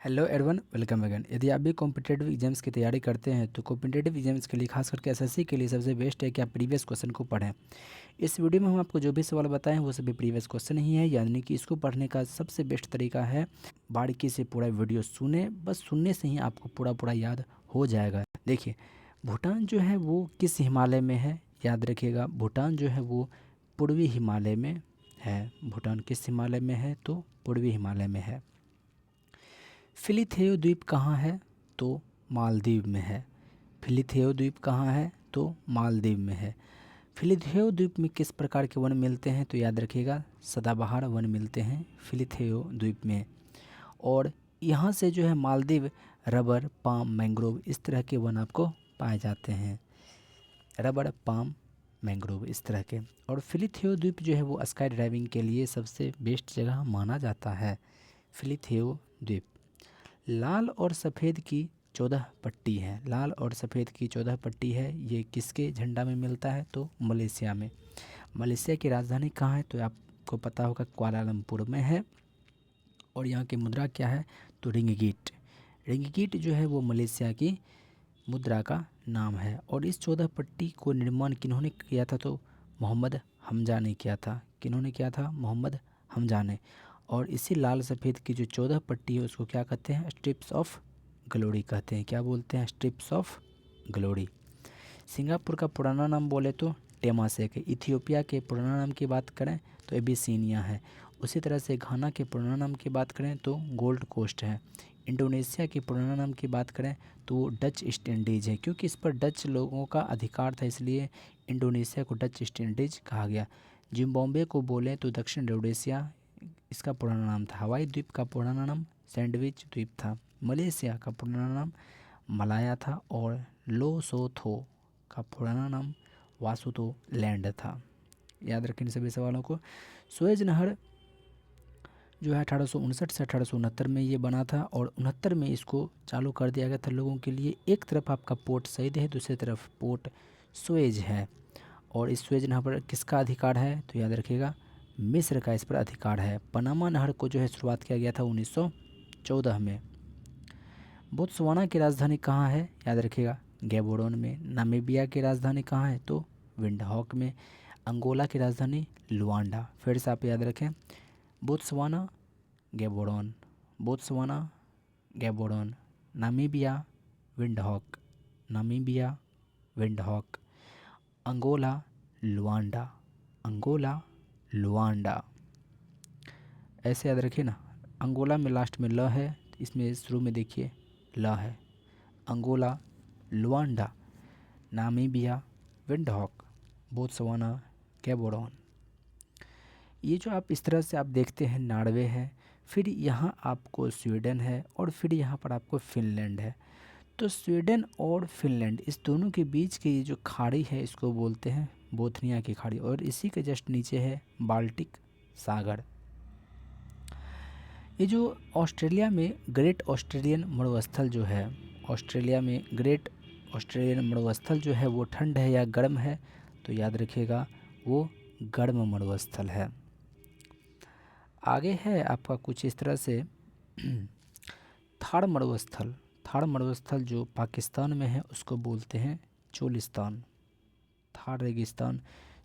Hello everyone, welcome again. यदि आप भी कॉम्पिटेटिव एग्जाम्स की तैयारी करते हैं तो कॉम्पिटेटिव एग्जाम्स के लिए खास करके एसएससी के लिए सबसे बेस्ट है कि आप प्रीवियस क्वेश्चन को पढ़ें। इस वीडियो में हम आपको जो भी सवाल बताएं वो सभी प्रीवियस क्वेश्चन ही है, यानी कि इसको पढ़ने का सबसे बेस्ट तरीका है बारीकी से पूरा वीडियो सुने। बस सुनने से ही आपको पूरा पूरा याद हो जाएगा। देखिए, भूटान जो है वो किस हिमालय में है, याद रखिएगा। भूटान जो है वो पूर्वी हिमालय में है। भूटान किस हिमालय में है? तो पूर्वी हिमालय में है। फिलिथेओ द्वीप कहाँ है? तो मालदीव में है। फिलिथेओ द्वीप कहाँ है? तो मालदीव में है। फिलिथेओ द्वीप में किस प्रकार के वन मिलते हैं? तो याद रखिएगा, सदाबहार वन मिलते हैं फिलिथेओ द्वीप में। और यहाँ से जो है मालदीव रबर, पाम, मैंग्रोव इस तरह के वन आपको पाए जाते हैं। रबर, पाम, मैंग्रोव इस तरह के। और फिलिथेओ द्वीप जो है वो स्काई ड्राइविंग के लिए सबसे बेस्ट जगह माना जाता है। फिलिथेओ द्वीप। लाल और सफ़ेद की 14 पट्टी है। लाल और सफ़ेद की 14 पट्टी है, ये किसके झंडा में मिलता है? तो मलेशिया में। मलेशिया की राजधानी कहाँ है? तो आपको पता होगा, कुआलालंपुर में है। और यहाँ की मुद्रा क्या है? तो रिंगगिट। रिंगगिट जो है वो मलेशिया की मुद्रा का नाम है। और इस 14 पट्टी को निर्माण किन्होंने किया था? तो मोहम्मद हमजा ने किया था। किन्होंने किया था? मोहम्मद हमजा ने। और इसी लाल सफ़ेद की जो 14 पट्टी है उसको क्या कहते हैं? स्ट्रिप्स ऑफ ग्लोरी कहते हैं। क्या बोलते हैं? Strips of glory. सिंगापुर का पुराना नाम बोले तो टेमासेक है। इथियोपिया के पुराना नाम की बात करें तो एबिसिनिया है। उसी तरह से घाना के पुराना नाम की बात करें तो गोल्ड कोस्ट है। इंडोनेशिया के पुराना नाम की बात करें तो वो डच ईस्ट इंडीज़ है, क्योंकि इस पर डच लोगों का अधिकार था, इसलिए इंडोनेशिया को डच ईस्ट इंडीज़ कहा गया। जिम्बाब्वे को बोलें तो दक्षिण रोडेशिया इसका पुराना नाम था। हवाई द्वीप का पुराना नाम सैंडविच द्वीप था। मलेशिया का पुराना नाम मलाया था। और लोसोथो का पुराना नाम वासुतो लैंड था। याद रखें इन सभी सवालों को। सुएज नहर जो है 1859 से 1869 में ये बना था। और 69 में इसको चालू कर दिया गया था लोगों के लिए। एक तरफ आपका पोर्ट सईद है, दूसरी तरफ पोर्ट सुएज है। और इस सुएज नहर पर किसका अधिकार है? तो याद रखिएगा, मिस्र का इस पर अधिकार है। पनामा नहर को जो है शुरुआत किया गया था 1914 में। बोत्सवाना की राजधानी कहाँ है? याद रखिएगा, गैबोरोन में। नामीबिया की राजधानी कहाँ है? तो विंडहॉक में। अंगोला की राजधानी लुआंडा। फिर से आप याद रखें, Botswana, Gaborone, Botswana, Gaborone, Namibia, Windhoek, Namibia, Windhoek, Angola, Luanda, Angola, Luanda. ऐसे याद रखिए ना। अंगोला में लास्ट में ल है, इसमें शुरू में देखिए ल है। Angola, Luanda, Namibia, Windhoek, Botswana, Gaborone. ये जो आप इस तरह से आप देखते हैं, नॉर्वे है, फिर यहाँ आपको स्वीडन है, और फिर यहाँ पर आपको फिनलैंड है। तो स्वीडन और फिनलैंड इस दोनों के बीच की ये जो खाड़ी है इसको बोलते हैं बोथनिया की खाड़ी। और इसी के जस्ट नीचे है बाल्टिक सागर। ये जो ऑस्ट्रेलिया में ग्रेट ऑस्ट्रेलियन मरुस्थल जो है, ऑस्ट्रेलिया में ग्रेट ऑस्ट्रेलियन मरुस्थल जो है वो ठंड है या गर्म है? तो याद रखिएगा, वो गर्म मरुस्थल है। आगे है आपका कुछ इस तरह से थार मरुस्थल। थार मरुस्थल जो पाकिस्तान में है उसको बोलते हैं चोलिस्तान। थार रेगिस्तान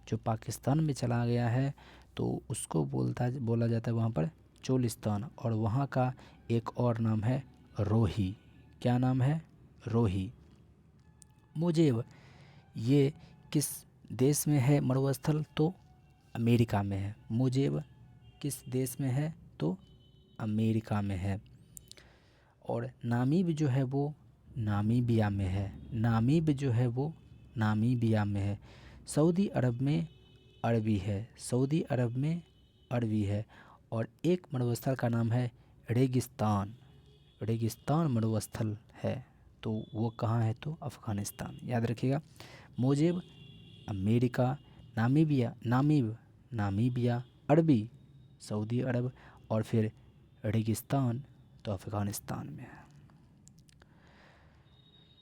जो पाकिस्तान में चला गया है तो उसको बोला जाता है वहाँ पर चोलिस्तान। और वहाँ का एक और नाम है रोही। क्या नाम है? रोही। मुजेब ये किस देश में है मरुस्थल? तो अमेरिका में है। मुजेब किस देश में है? तो अमेरिका में है। और नामीब जो है वो नामीबिया में है। नामीब जो है वो नामीबिया में है। सऊदी अरब में अरबी है। सऊदी अरब में अरबी है। और एक मरुस्थल का नाम है रेगिस्तान। रेगिस्तान मरुस्थल है, तो वो कहाँ है? तो अफ़गानिस्तान। याद रखिएगा, मोजेब अमेरिका, नामीब नामीबिया, अरबी सऊदी अरब, और फिर रेगिस्तान तो अफ़गानिस्तान में है।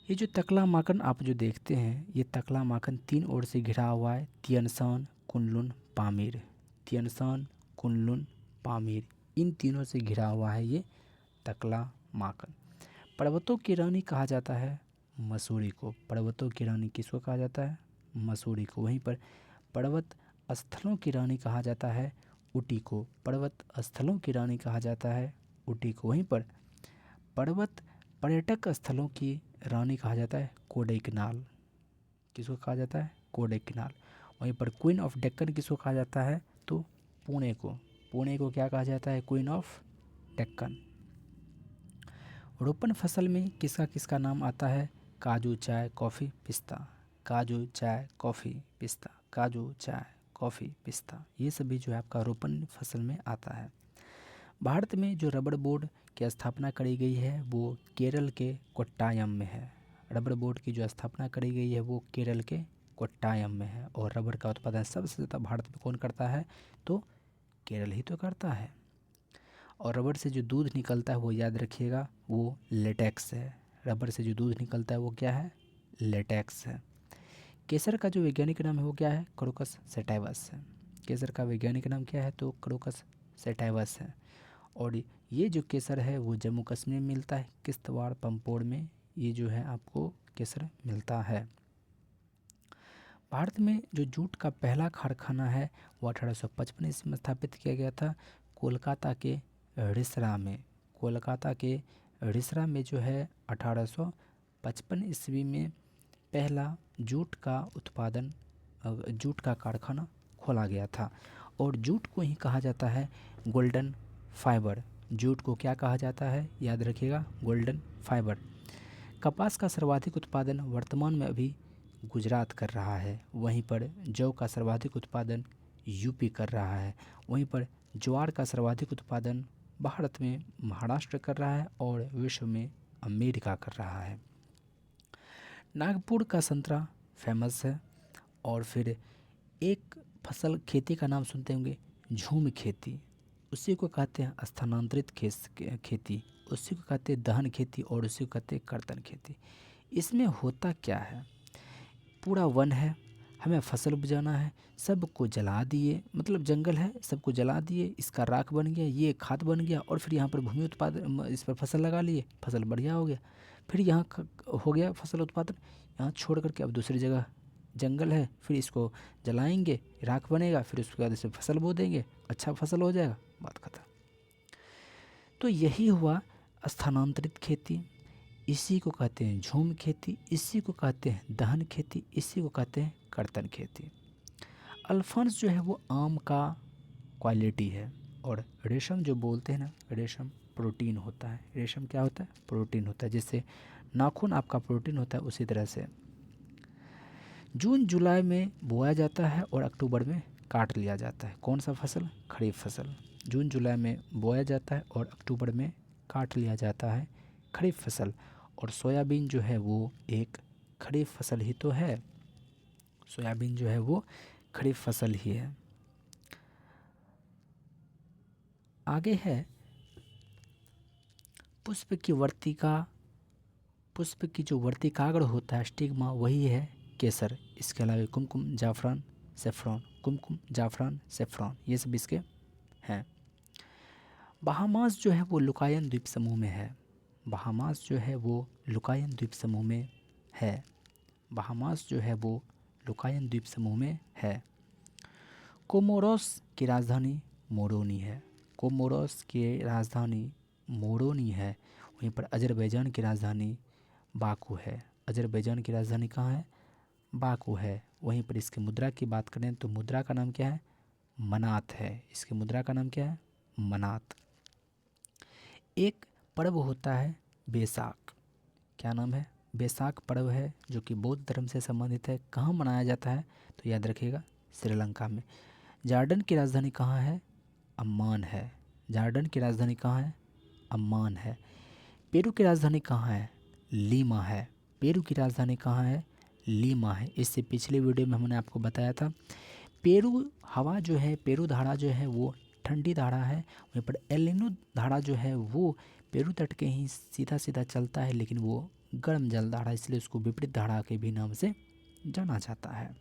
ये जो तकला माकन आप जो देखते हैं, ये तकला माकन 3 ओर से घिरा हुआ है। तियनसान, कुनलुन, पामीर। तियनसान, कुनलुन, पामीर, इन तीनों से घिरा हुआ है ये तकला माखन। पर्वतों की रानी कहा जाता है मसूरी को। पर्वतों की रानी किसको कहा जाता है? मसूरी को। वहीं पर पर्वत स्थलों की रानी कहा जाता है ऊटी को। पर्वत स्थलों की रानी कहा जाता है ऊटी को। वहीं पर पर्वत पर्यटक स्थलों की रानी कहा जाता है कोडाईकनाल। किसको कहा जाता है? कोडाईकनाल। वहीं पर क्वीन ऑफ डेक्कन किसको कहा जाता है? तो पुणे को। पुणे को क्या कहा जाता है? Queen of Deccan. रोपण फसल में किसका किसका नाम आता है? काजू, चाय, कॉफ़ी, पिस्ता। काजू, चाय, कॉफ़ी, पिस्ता। काजू, चाय, कॉफ़ी, पिस्ता, ये सभी जो है आपका रोपण फसल में आता है। भारत में जो रबड़ बोर्ड की स्थापना करी गई है वो केरल के कोट्टायम में है। रबड़ बोर्ड की जो स्थापना करी गई है वो केरल के कोट्टायम में है। और रबड़ का उत्पादन सबसे ज़्यादा भारत में कौन करता है? तो केरल ही तो करता है। और रबड़ से जो दूध निकलता है वो याद रखिएगा, वो लेटेक्स है। रबड़ से जो दूध निकलता है वो क्या है? लेटेक्स है। केसर का जो वैज्ञानिक नाम है वो क्या है? क्रोकस सैटाइवस है। केसर का वैज्ञानिक नाम क्या है? तो क्रोकस सैटाइवस है। और ये जो केसर है वो जम्मू कश्मीर में मिलता है, किश्तवाड़, पंपोड़ में ये जो है आपको केसर मिलता है। भारत में जो जूट का पहला कारखाना है वो 1855 ईस्वी में स्थापित किया गया था कोलकाता के रिसरा में। कोलकाता के रिसरा में जो है 1855 ईस्वी में पहला जूट का उत्पादन जूट का कारखाना खोला गया था। और जूट को ही कहा जाता है गोल्डन फाइबर। जूट को क्या कहा जाता है? याद रखिएगा, गोल्डन फाइबर। कपास का सर्वाधिक उत्पादन वर्तमान में अभी गुजरात कर रहा है। वहीं पर जौ का सर्वाधिक उत्पादन यूपी कर रहा है। वहीं पर ज्वार का सर्वाधिक उत्पादन भारत में महाराष्ट्र कर रहा है और विश्व में अमेरिका कर रहा है। नागपुर का संतरा फेमस है। और फिर एक फसल खेती का नाम सुनते होंगे, झूम खेती। उसी को कहते हैं स्थानांतरित खेती, उसी को कहते हैं दहन खेती और उसी को कहते हैं कर्तन खेती। इसमें होता क्या है? पूरा वन है, हमें फसल उपजाना है, सबको जला दिए, मतलब जंगल है सबको जला दिए, इसका राख बन गया, ये खाद बन गया, और फिर यहाँ पर भूमि उत्पादन, इस पर फसल लगा लिए, फसल बढ़िया हो गया। फिर यहाँ हो गया फसल उत्पादन, यहाँ छोड़ करके अब दूसरी जगह जंगल है, फिर इसको जलाएंगे, राख बनेगा, फिर उसके बाद इसे फसल बो देंगे, अच्छा फसल हो जाएगा, बात खत्म। तो यही हुआ स्थानांतरित खेती। इसी को कहते हैं झूम खेती, इसी को कहते हैं दहन खेती, इसी को कहते हैं कर्तन खेती। अल्फांस जो है वो आम का क्वालिटी है। और रेशम जो बोलते हैं ना, रेशम प्रोटीन होता है। रेशम क्या होता है? प्रोटीन होता है। जैसे नाखून आपका प्रोटीन होता है, उसी तरह से जून जुलाई में बोया जाता है और अक्टूबर में काट लिया जाता है। कौन सा फसल? खरीफ फसल। जून जुलाई में बोया जाता है और अक्टूबर में काट लिया जाता है खरीफ फसल। और सोयाबीन जो है वो एक खरीफ फसल ही तो है। सोयाबीन जो है वो खरीफ फसल ही है। आगे है पुष्प की वर्तिका। पुष्प की जो वर्तिकाग्र होता है, स्टिग्मा, वही है केसर। इसके अलावा कुमकुम, जाफरान, सेफ्रॉन, कुमकुम, जाफरान, सेफ्रॉन, ये सब इसके हैं। बहामास जो है वो लुकायन द्वीप समूह में है। बहामास जो है वो लुकायन द्वीप समूह में है। बहामास जो है वो लुकायन द्वीप समूह में है। कोमोरोस की राजधानी मोरोनी है। कोमोरोस की राजधानी मोरोनी है। वहीं पर अजरबैजान की राजधानी बाकू है। अजरबैजान की राजधानी कहाँ है? बाकू है। वहीं पर इसकी मुद्रा की बात करें तो मुद्रा का नाम क्या है? मनात है। इसकी मुद्रा का नाम क्या है? मनात। एक पर्व होता है बैसाख। क्या नाम है? बैसाख पर्व है जो कि बौद्ध धर्म से संबंधित है। कहाँ मनाया जाता है? तो याद रखिएगा, श्रीलंका में। जॉर्डन की राजधानी कहाँ है? अम्मान है। जॉर्डन की राजधानी कहाँ है? अम्मान है। पेरू की राजधानी कहाँ है? लीमा है। पेरू की राजधानी कहाँ है? लीमा है। इससे पिछले वीडियो में हमने आपको बताया था पेरू हवा जो है, पेरू धारा जो है वो ठंडी धारा है। वहीं पर एल नीनो धारा जो है वो पेरू तट के ही सीधा सीधा चलता है, लेकिन वो गर्म जल धारा, इसलिए उसको विपरीत धारा के भी नाम से जाना जाता है।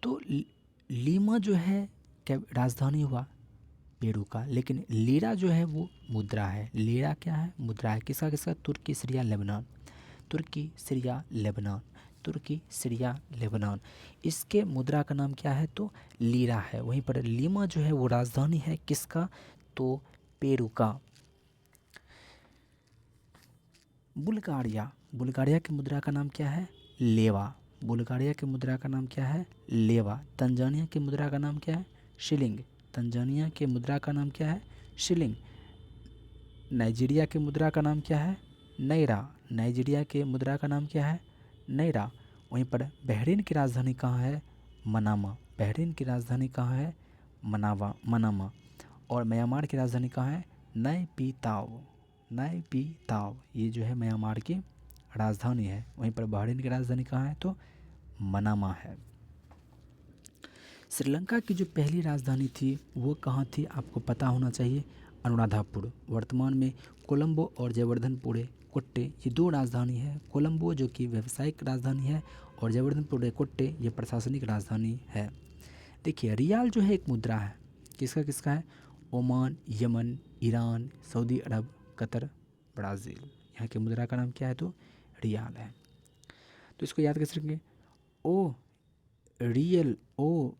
तो लीमा जो है क्या राजधानी हुआ? पेरू का। लेकिन लीरा जो है वो मुद्रा है। लीरा क्या है? मुद्रा है। किसका किसका? तुर्की, सीरिया, लेबनान। तुर्की, सीरिया, लेबनान। तुर्की, सीरिया, लेबनान। इसके मुद्रा का नाम क्या है? तो लीरा है। वहीं पर लीमा जो है वो राजधानी है किसका? तो पेरू का। बुल्गारिया, बुल्गारिया की मुद्रा का नाम क्या है? लेवा। बुल्गारिया की मुद्रा का नाम क्या है? लेवा। तंजानिया की मुद्रा का नाम क्या है? शिलिंग। तंजानिया के मुद्रा का नाम क्या है? शिलिंग। नाइजीरिया के मुद्रा का नाम क्या है? नैरा। नाइजीरिया के मुद्रा का नाम क्या है? नैरा। वहीं पर बहरीन की राजधानी कहाँ है? मनामा। बहरीन की राजधानी कहाँ है? मनामा। और म्यांमार की राजधानी कहाँ है? नैपीताव। नैपीताव ये जो है म्यांमार की राजधानी है। वहीं पर बहरीन की राजधानी कहाँ है? तो मनामा है। श्रीलंका की जो पहली राजधानी थी वो कहाँ थी? आपको पता होना चाहिए, अनुराधापुर। वर्तमान में कोलंबो और जयवर्धनपुरे कोट्टे ये दो राजधानी है। कोलंबो जो कि व्यावसायिक राजधानी है और जयवर्धनपुरे कोट्टे ये प्रशासनिक राजधानी है। देखिए रियाल जो है एक मुद्रा है। किसका किसका है? ओमान, यमन, ईरान, सऊदी अरब, कतर, ब्राज़ील। यहाँ की मुद्रा का नाम क्या है? तो रियाल है। तो इसको याद कैसे रखेंगे? ओ रियल, ओ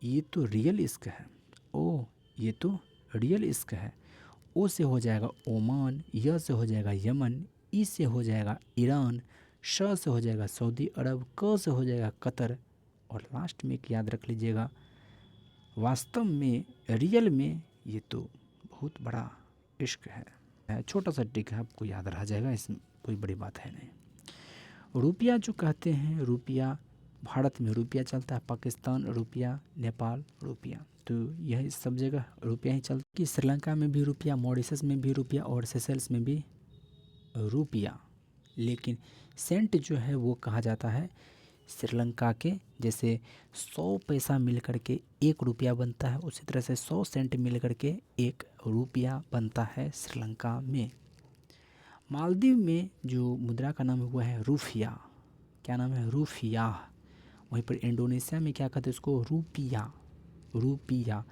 ये तो रियल इश्क है। ओ ये तो रियल इश्क है। ओ से हो जाएगा ओमान, य से हो जाएगा यमन, ई से हो जाएगा ईरान, श से हो जाएगा सऊदी अरब, क से हो जाएगा कतर, और लास्ट में एक याद रख लीजिएगा, वास्तव में रियल में ये तो बहुत बड़ा इश्क है। छोटा सा ट्रिक है, आपको याद रह जाएगा, इसमें कोई बड़ी बात है नहीं। रुपया जो कहते हैं, रुपया भारत में रुपया चलता है, पाकिस्तान रुपया, नेपाल रुपया, तो यह सब जगह रुपया ही चलता है। कि श्रीलंका में भी रुपया, मॉरिशस में भी रुपया और सेशल्स में भी रुपया। लेकिन सेंट जो है वो कहा जाता है श्रीलंका के, जैसे 100 पैसा मिल करके 1 रुपया बनता है, उसी तरह से 100 सेंट मिल करके 1 रुपया बनता है श्रीलंका में। मालदीव में जो मुद्रा का नाम है वो है रूफिया। क्या नाम है? रूफिया। वहीं पर इंडोनेशिया में क्या कहते हैं उसको? रूपिया। रूपिया।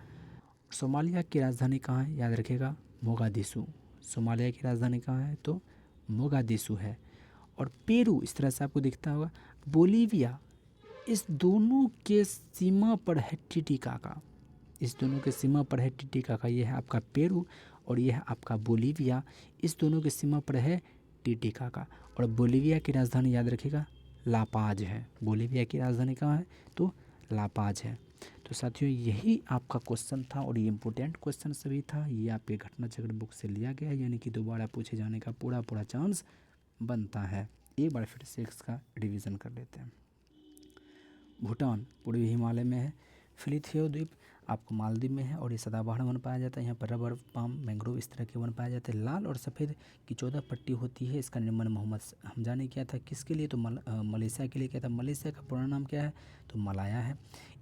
सोमालिया की राजधानी कहाँ है? याद रखिएगा, मोगादिशु। सोमालिया की राजधानी कहाँ है? तो मोगादिशु है। और पेरू इस तरह से आपको दिखता होगा। बोलीविया, इस दोनों के सीमा पर है टिटिकाका। इस दोनों के सीमा पर है टिटिकाका। ये है आपका पेरू और ये है आपका बोलीविया। इस दोनों के सीमा पर है टिटिकाका। और बोलीविया की राजधानी याद रखिएगा, लापाज है। बोलीविया की राजधानी कहाँ है? तो लापाज है। तो साथियों यही आपका क्वेश्चन था और ये इम्पोर्टेंट क्वेश्चन सभी था। ये आपके घटना चक्र बुक से लिया गया है, यानी कि दोबारा पूछे जाने का पूरा चांस बनता है। एक बार फिर से इसका रिवीजन कर लेते हैं। भूटान पूर्वी हिमालय में है। फिलिथेओ द्वीप आपको मालदीव में है और ये सदाबहार वन पाया जाता है। यहाँ पर रबर, पाम, मैंग्रोव इस तरह के वन पाए जाते हैं। लाल और सफ़ेद की 14 पट्टी होती है। इसका निर्माण मोहम्मद हमजा ने किया था। किसके लिए? तो मलेशिया के लिए किया था। मलेशिया का पूरा नाम क्या है? तो मलाया है।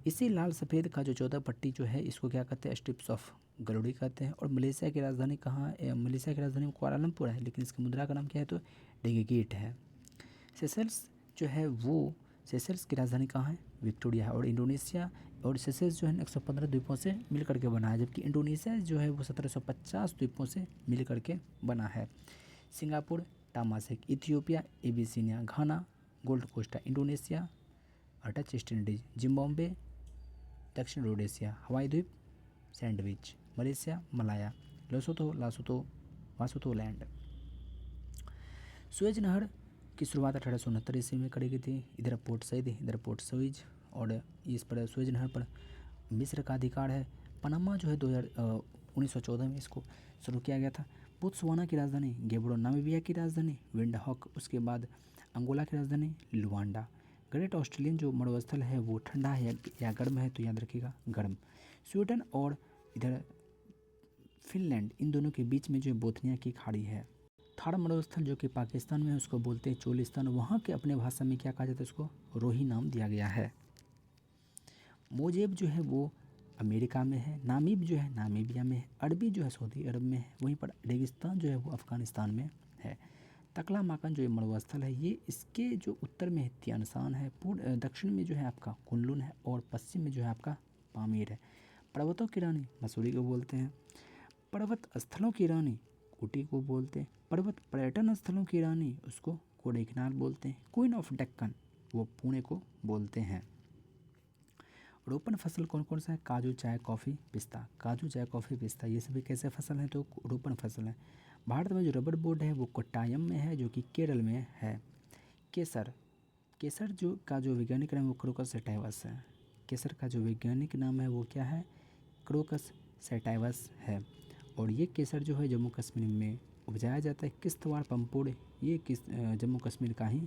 इसी लाल सफ़ेद का जो 14 पट्टी जो है इसको क्या कहते हैं? स्ट्रिप्स ऑफ गरुड़ी कहते हैं। और मलेशिया की राजधानी कहाँ है? मलेशिया की राजधानी कुआलालंपुर है, लेकिन इसकी मुद्रा का नाम क्या है? तो डिंगीगेट है। सेशल्स जो है वो, सेशल्स की राजधानी कहाँ है? विक्टोरिया है। और इंडोनेशिया और सेशल्स जो है 115 द्वीपों से मिल करके बना है, जबकि इंडोनेशिया जो है वो 1750 द्वीपों से मिल करके बना है। Singapore, Temasek, Ethiopia, Abyssinia, Ghana, Gold Coast, Indonesia, Dutch East Indies, Zimbabwe, दक्षिण रोडेशिया, हवाई द्वीप, Sandwich, Malaysia, Malaya, Lesotho, Basutoland. Suez नहर की शुरुआत 1869 ईस्वी में करी गई थी। इधर पोर्ट सईद, इधर पोर्ट सुएज, और इस पर सुएज नहर पर मिस्र का अधिकार है। पनामा जो है 1914 में इसको शुरू किया गया था। बोत्सवाना की राजधानी गेब्रो, नामीबिया की राजधानी विंडहॉक, उसके बाद अंगोला की राजधानी लुआंडा। ग्रेट ऑस्ट्रेलियन जो मरुस्थल है वो ठंडा है या गर्म है? तो याद रखिएगा गर्म। स्वीडन और इधर फिनलैंड, इन दोनों के बीच में जो बोथनिया की खाड़ी है। थार मरुस्थल जो कि पाकिस्तान में है उसको बोलते हैं चोलिस्तान। वहाँ के अपने भाषा में क्या कहा जाता है? उसको रोही नाम दिया गया है। मोजेब जो है वो अमेरिका में है। नामीब जो है नामीबिया में है। अरबी जो है सऊदी अरब में है। वहीं पर रेगिस्तान जो है वो अफ़गानिस्तान में है। तकलामाकन जो ये मरुस्थल है ये इसके जो उत्तर में है तियानसान है, पूर्व दक्षिण में जो है आपका कुनलुन है और पश्चिम में जो है आपका पामीर है। पर्वतों की रानी मसूरी को बोलते हैं। पर्वत स्थलों की रानी ऊटी को बोलते हैं। पर्वत पर्यटन स्थलों की रानी उसको कोडाईकनाल बोलते हैं। क्वीन ऑफ डेक्कन वो पुणे को बोलते हैं। रोपण फसल कौन कौन सा है? काजू, चाय, कॉफ़ी, पिस्ता। काजू, चाय, कॉफ़ी, पिस्ता ये सभी कैसे फसल हैं? तो रोपण फसल है। भारत में जो रबर बोर्ड है वो कोट्टायम में है जो कि केरल में है। केसर, केसर जो का जो वैज्ञानिक नाम है वो क्रोकस सैटाइवस है। केसर का जो वैज्ञानिक नाम है वो क्या है? क्रोकस सैटाइवस है। और ये केसर जो है जम्मू कश्मीर में उपजाया जाता है। किश्तवाड़ पंपोड़ ये जम्मू कश्मीर का ही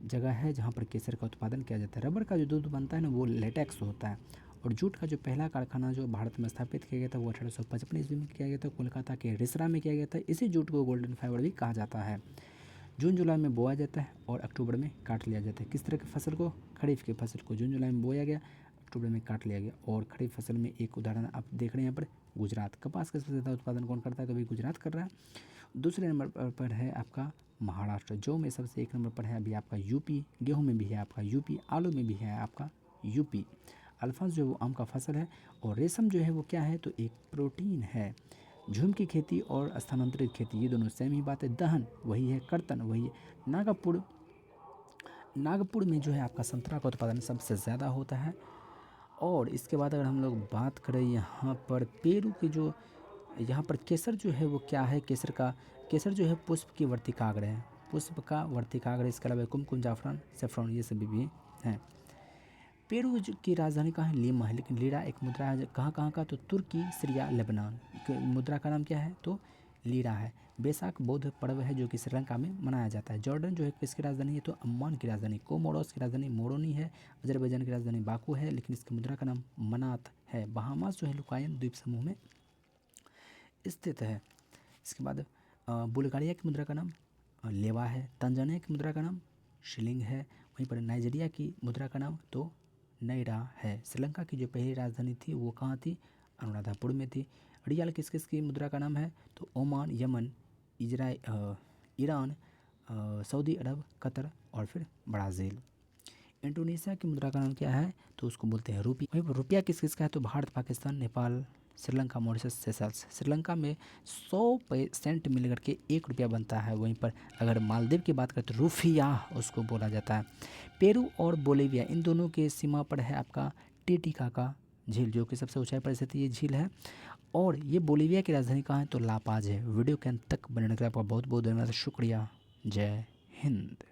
जगह है जहाँ पर केसर का उत्पादन किया जाता है। रबर का जो दूध बनता है ना वो लेटेक्स होता है। और जूट का जो पहला कारखाना जो भारत में स्थापित किया गया था वो 1855 ईस्वी में किया गया था, कोलकाता के रिसरा में किया गया था। इसी जूट को गोल्डन फाइबर भी कहा जाता है। जून जुलाई में बोया जाता है और अक्टूबर में काट लिया जाता है। किस तरह की फसल को? खरीफ की फसल को जून जुलाई में बोया गया, अक्टूबर में काट लिया गया। और खरीफ फसल में एक उदाहरण आप देख रहे हैं यहाँ पर गुजरात। कपास का सबसे ज़्यादा उत्पादन कौन करता है? तो अभी गुजरात कर रहा है। दूसरे नंबर पर है आपका महाराष्ट्र। जौ में सबसे एक नंबर पर है अभी आपका यूपी। गेहूं में भी है आपका यूपी। आलू में भी है आपका यूपी। अल्फांस जो है वो आम का फसल है। और रेशम जो है वो क्या है? तो एक प्रोटीन है। झूम की खेती और स्थानांतरित खेती ये दोनों सेम ही बात है। दहन वही है, कर्तन वही है। नागपुर, नागपुर में जो है आपका संतरा का उत्पादन सबसे ज़्यादा होता है। और इसके बाद अगर हम लोग बात करें यहाँ पर पेरू की जो यहाँ पर केसर जो है वो क्या है? केसर जो है पुष्प की वर्तिकाग्र है। पुष्प का वर्तिकाग्र। इसके अलावा कुमकुम, जाफरान, सेफ्रॉन ये सभी भी हैं। पेरू की राजधानी कहाँ है? लीमा है। लेकिन लीरा एक मुद्रा है कहाँ कहाँ का? तो तुर्की, सीरिया, लेबनान। मुद्रा का नाम क्या है? तो लीरा है। बैसाख बौद्ध पर्व है जो कि श्रीलंका में मनाया जाता है। जॉर्डन जो है किसकी राजधानी है? तो अम्मान की राजधानी। कोमोरोस की राजधानी मोरोनी है। अजरबैजान की राजधानी बाकू है लेकिन इसकी मुद्रा का नाम मनात है। बहामास जो है लुकायन द्वीप समूह में स्थित है। इसके बाद बुल्गारिया की मुद्रा का नाम लेवा है। तंजानिया की मुद्रा का नाम शिलिंग है। वहीं पर नाइजीरिया की मुद्रा का नाम तो नैरा है। श्रीलंका की जो पहली राजधानी थी वो कहाँ थी? अनुराधापुर में थी। रियाल किस किस की मुद्रा का नाम है? तो ओमान, यमन, ईरान, सऊदी अरब, कतर और फिर ब्राज़ील। इंडोनेशिया की मुद्रा का नाम क्या है? तो उसको बोलते हैं रुपी। वहीं पर रुपया किस किस का है? तो भारत, पाकिस्तान, नेपाल, श्रीलंका, मॉरिशस, सेशल्स। श्रीलंका में 100 मिलकर के 1 रुपया बनता है। वहीं पर अगर मालदीव की बात करें तो रूफिया उसको बोला जाता है। पेरू और बोलिविया इन दोनों के सीमा पर है आपका टिटिकाका झील जो कि सबसे ऊंचाई पर स्थित ये झील है। और ये बोलिविया की राजधानी कहाँ है? तो लापाज है। वीडियो के अंत तक बने रहने के लिए आपका बहुत बहुत धन्यवाद। शुक्रिया। जय हिंद।